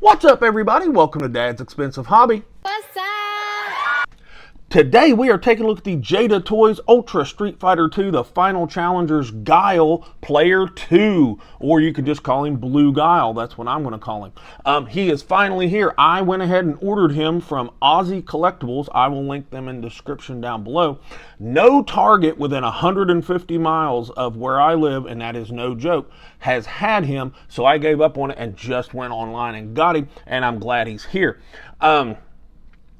What's up, everybody? Welcome to Dad's Expensive Hobby. What's up? Today we are taking a look at the JADA Toys Ultra Street Fighter 2, the Final Challengers Guile Player 2, or you could just call him Blue Guile. That's what I'm going to call him. He is finally here. I went ahead and ordered him from Aussie Collectibles. I will link them in the description down below. No Target within 150 miles of where I live, and that is no joke, has had him, so I gave up on it and just went online and got him, and I'm glad he's here.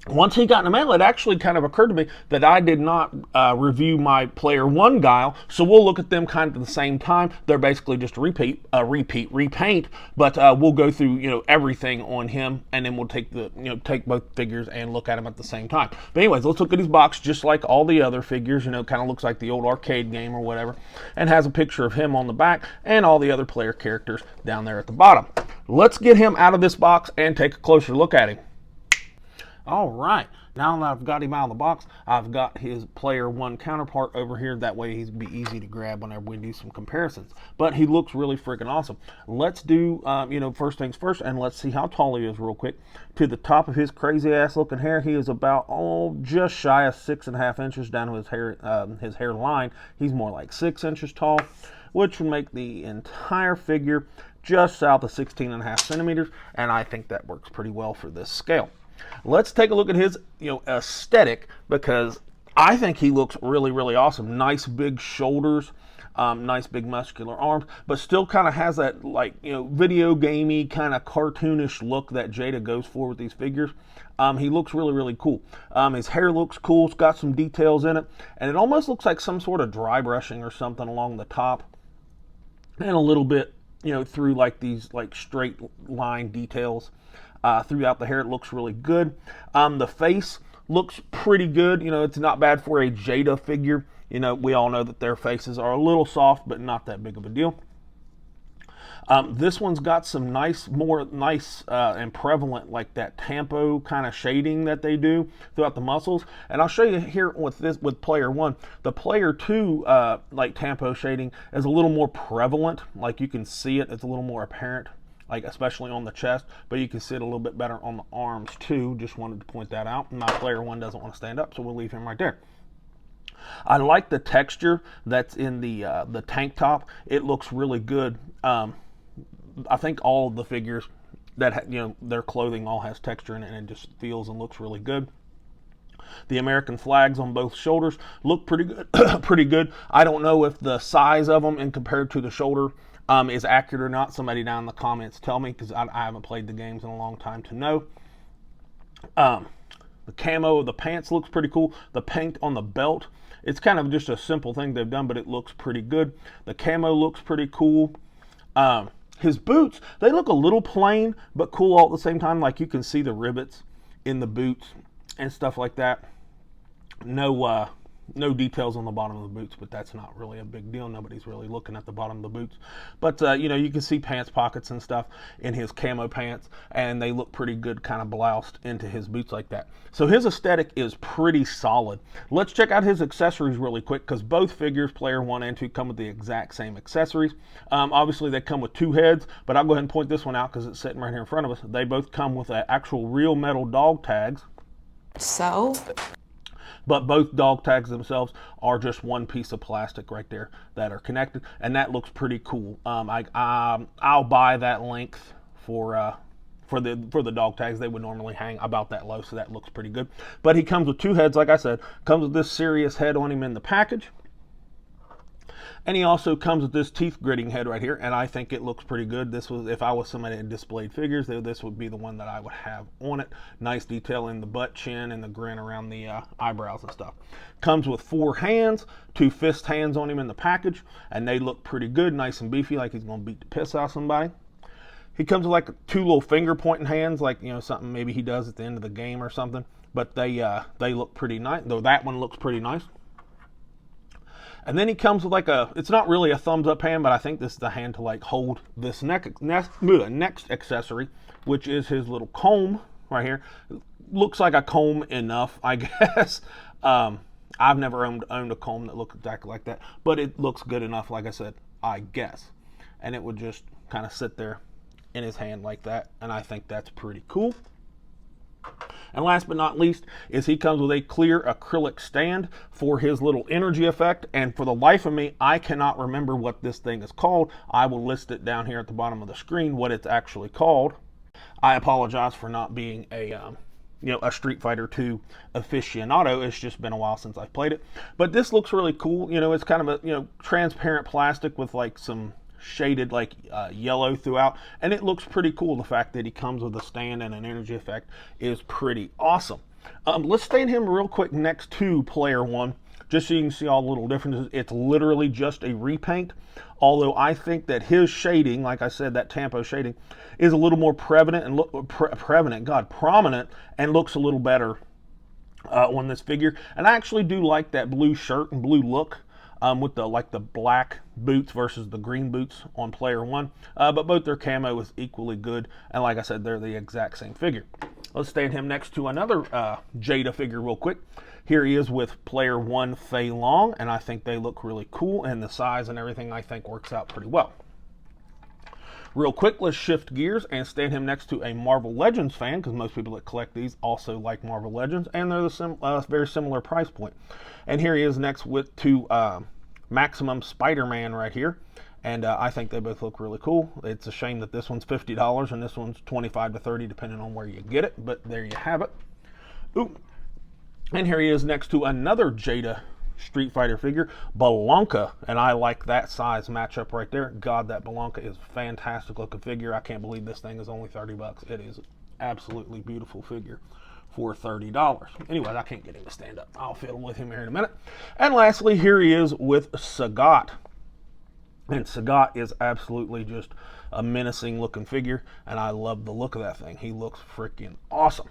Once he got in the mail, it actually kind of occurred to me that I did not review my Player 1 Guile, so we'll look at them kind of at the same time. They're basically just a repaint, but we'll go through, everything on him, and then we'll take both figures and look at them at the same time. But anyways, let's look at his box, just like all the other figures, kind of looks like the old arcade game or whatever, and has a picture of him on the back and all the other player characters down there at the bottom. Let's get him out of this box and take a closer look at him. All right, now that I've got him out of the box, I've got his Player 1 counterpart over here. That way he'd be easy to grab whenever we do some comparisons. But he looks really freaking awesome. Let's do, first things first, and let's see how tall he is real quick. To the top of his crazy-ass looking hair, he is about, just shy of 6.5 inches down to his hairline. He's more like 6 inches tall, which would make the entire figure just south of 16.5 centimeters, and I think that works pretty well for this scale. Let's take a look at his, aesthetic, because I think he looks really, really awesome. Nice big shoulders, nice big muscular arms, but still kind of has that video gamey kind of cartoonish look that JADA goes for with these figures. He looks really, really cool. His hair looks cool. It's got some details in it, and it almost looks like some sort of dry brushing or something along the top, and a little bit, through these straight line details. Throughout the hair. It looks really good. The face looks pretty good. It's not bad for a JADA figure. We all know that their faces are a little soft, but not that big of a deal. This one's got some nice and prevalent, like that tampo kind of shading that they do throughout the muscles. And I'll show you here with Player 1. The Player 2 tampo shading is a little more prevalent. Like you can see it. It's a little more apparent, especially on the chest, but you can see it a little bit better on the arms too. Just wanted to point that out. My Player 1 doesn't want to stand up, so we'll leave him right there. I like the texture that's in the tank top. It looks really good. I think all of the figures that their clothing all has texture in it, and it just feels and looks really good. The American flags on both shoulders look pretty good. Pretty good. I don't know if the size of them and compared to the shoulder is accurate or not. Somebody down in the comments tell me, because I haven't played the games in a long time to know. The camo of the pants looks pretty cool. The paint on the belt, it's kind of just a simple thing they've done, but it looks pretty good. The camo looks pretty cool. His boots, they look a little plain, but cool all at the same time. Like you can see the in the boots and stuff like that. No details on the bottom of the boots, but that's not really a big deal. Nobody's really looking at the bottom of the boots. But, you can see pants pockets and stuff in his camo pants, and they look pretty good kind of bloused into his boots like that. So his aesthetic is pretty solid. Let's check out his accessories really quick, because both figures, Player 1 and 2, come with the exact same accessories. Obviously, they come with 2 heads, but I'll go ahead and point this one out because it's sitting right here in front of us. They both come with actual real metal dog tags. But both dog tags themselves are just one piece of plastic right there that are connected, and that looks pretty cool. I'll buy that length for the dog tags. They would normally hang about that low, so that looks pretty good. But he comes with 2 heads, like I said. Comes with this serious head on him in the package. And he also comes with this teeth gritting head right here, and I think it looks pretty good. If I was somebody that displayed figures, this would be the one that I would have on it. Nice detail in the butt, chin, and the grin around the eyebrows and stuff. Comes with 4 hands, 2 fist hands on him in the package, and they look pretty good, nice and beefy, like he's going to beat the piss out of somebody. He comes with 2 little finger pointing hands, something maybe he does at the end of the game or something. But they look pretty nice, though that one looks pretty nice. And then he comes with it's not really a thumbs up hand, but I think this is the hand to hold this next accessory, which is his little comb right here. Looks like a comb enough, I guess. I've never owned a comb that looked exactly like that, but it looks good enough, like I said, I guess. And it would just kind of sit there in his hand like that, and I think that's pretty cool. And last but not least is he comes with a clear acrylic stand for his little energy effect, and for the life of me, I cannot remember what this thing is called. I will list it down here at the bottom of the screen, what it's actually called. I apologize for not being a Street Fighter 2 aficionado. It's just been a while since I've played it. But this looks really cool. It's kind of a, transparent plastic with like some shaded yellow throughout, and it looks pretty cool. The fact that he comes with a stand and an energy effect is pretty awesome. Let's stand him real quick next to player one, just so you can see all the little differences. It's literally just a repaint, although I think that his shading, like I said, that Tampo shading, is a little more prominent and looks a little better on this figure. And I actually do like that blue shirt and blue look with the black boots versus the green boots on player one. But both their camo is equally good, and like I said, they're the exact same figure. Let's stand him next to another JADA figure real quick. Here he is with player one Fei Long, and I think they look really cool, and the size and everything I think works out pretty well. Real quick, let's shift gears and stand him next to a Marvel Legends fan, because most people that collect these also like Marvel Legends, and they're the very similar price point. And here he is next to Maximum Spider-Man right here, and I think they both look really cool. It's a shame that this one's $50 and this one's $25 to $30 depending on where you get it, but there you have it. Ooh. And here he is next to another JADA Street Fighter figure, Blanka, and I like that size matchup right there. God, that Blanka is a fantastic looking figure. I can't believe this thing is only $30. It is absolutely beautiful figure for $30. Anyways, I can't get him to stand up. I'll fiddle with him here in a minute. And lastly, here he is with Sagat. And Sagat is absolutely just a menacing looking figure, and I love the look of that thing. He looks freaking awesome.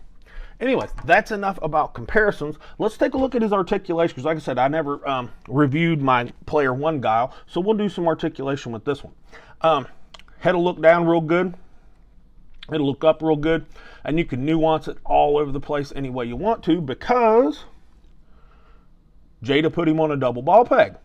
Anyways, that's enough about comparisons. Let's take a look at his articulation, because like I said, I never reviewed my player one Guile, so we'll do some articulation with this one. Head will look down real good. It'll look up real good, and you can nuance it all over the place any way you want to, because JADA put him on a double ball peg.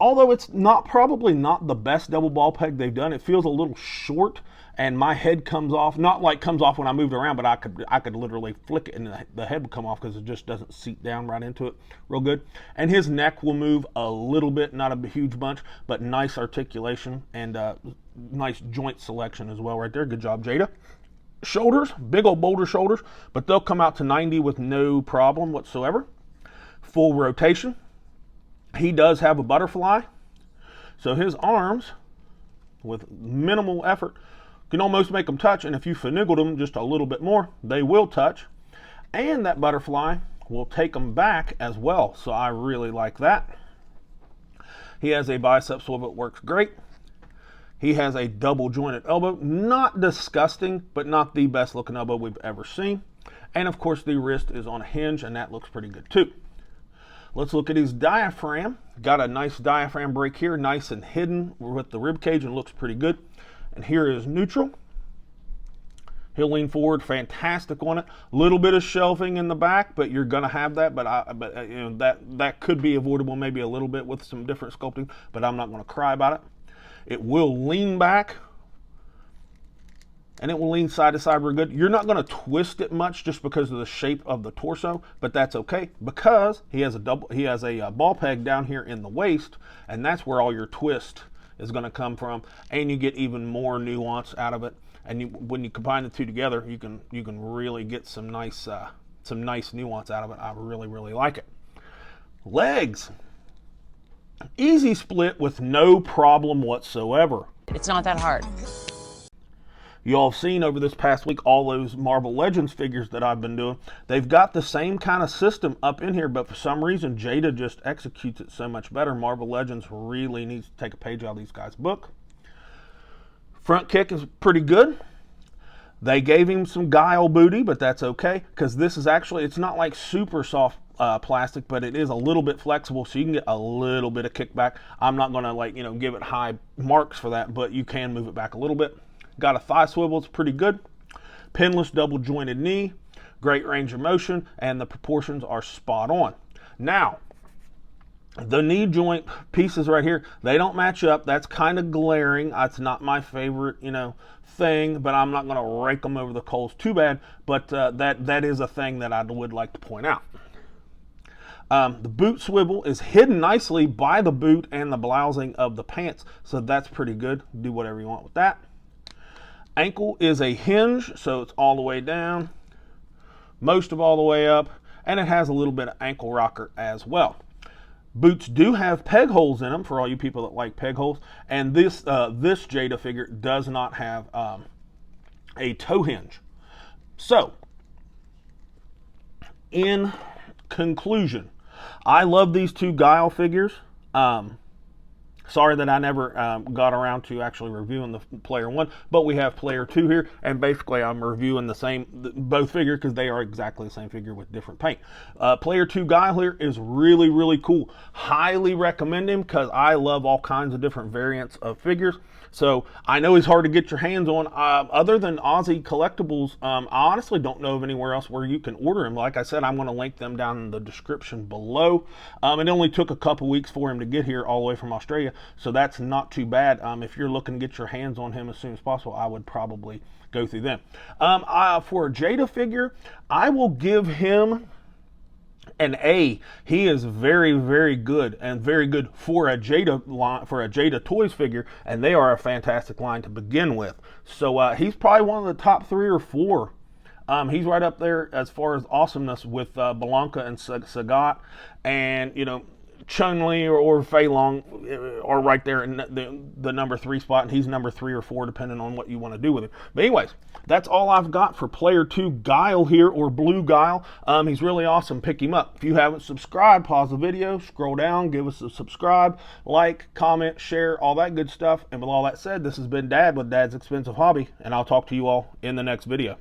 Although it's probably not the best double ball peg they've done, it feels a little short, and my head comes off, not like comes off when I moved around, but I could literally flick it and the head would come off because it just doesn't seat down right into it real good. And his neck will move a little bit, not a huge bunch, but nice articulation and nice joint selection as well right there. Good job, JADA. Shoulders, big old boulder shoulders, but they'll come out to 90 with no problem whatsoever. Full rotation. He does have a butterfly, so his arms, with minimal effort, can almost make them touch, and if you finagled them just a little bit more, they will touch. And that butterfly will take them back as well, so I really like that. He has a bicep swivel that works great. He has a double jointed elbow, not disgusting, but not the best looking elbow we've ever seen. And of course the wrist is on a hinge, and that looks pretty good too. Let's look at his diaphragm. Got a nice diaphragm break here, nice and hidden with the rib cage, and looks pretty good. And here is neutral. He'll lean forward, fantastic on it. Little bit of shelving in the back, but you're gonna have that. But that could be avoidable maybe a little bit with some different sculpting. But I'm not gonna cry about it. It will lean back, and it will lean side to side real good. You're not going to twist it much just because of the shape of the torso, but that's okay because he has a ball peg down here in the waist, and that's where all your twist is going to come from, and you get even more nuance out of it. And when you combine the two together, you can really get some nice nuance out of it. I really like it. Legs, easy split with no problem whatsoever. It's not that hard. You all have seen over this past week all those Marvel Legends figures that I've been doing. They've got the same kind of system up in here, but for some reason JADA just executes it so much better. Marvel Legends really needs to take a page out of these guys' book. Front kick is pretty good. They gave him some Guile booty, but that's okay because this is actually, it's not like super soft plastic, but it is a little bit flexible, so you can get a little bit of kickback. I'm not going to give it high marks for that, but you can move it back a little bit. Got a thigh swivel, it's pretty good. Pinless double jointed knee, great range of motion, and the proportions are spot on. Now, The knee joint pieces right here, they don't match up. That's kind of glaring. That's not my favorite, thing, but I'm not going to rake them over the coals too bad. But that is a thing that I would like to point out. The boot swivel is hidden nicely by the boot and the blousing of the pants, so that's pretty good. Do whatever you want with that. Ankle is a hinge, so it's all the way down, most of all the way up, and it has a little bit of ankle rocker as well. Boots do have peg holes in them for all you people that like peg holes, and this JADA figure does not have a toe hinge. So, in conclusion, I love these two Guile figures. Sorry that I never got around to actually reviewing the player 1, but we have player 2 here, and basically I'm reviewing both figures because they are exactly the same figure with different paint. Player 2 Guile here is really, really cool. Highly recommend him because I love all kinds of different variants of figures. So I know he's hard to get your hands on. Other than Aussie Collectibles, I honestly don't know of anywhere else where you can order him. Like I said, I'm going to link them down in the description below. It only took a couple weeks for him to get here all the way from Australia, so that's not too bad. If you're looking to get your hands on him as soon as possible, I would probably go through them. For a JADA figure, I will give him an A. He is very, very good, and very good for a JADA line, for a JADA Toys figure, and they are a fantastic line to begin with. So he's probably one of the top 3 or 4. He's right up there as far as awesomeness with Blanca and Sagat, and Chun-Li or Fei Long are right there in the number 3 spot, and he's number 3 or 4 depending on what you want to do with him. But anyways, that's all I've got for player 2 Guile here, or Blue Guile. He's really awesome. Pick him up. If you haven't subscribed, pause the video, scroll down, give us a subscribe, like, comment, share, all that good stuff. And with all that said, this has been Dad with Dad's Expensive Hobby, and I'll talk to you all in the next video.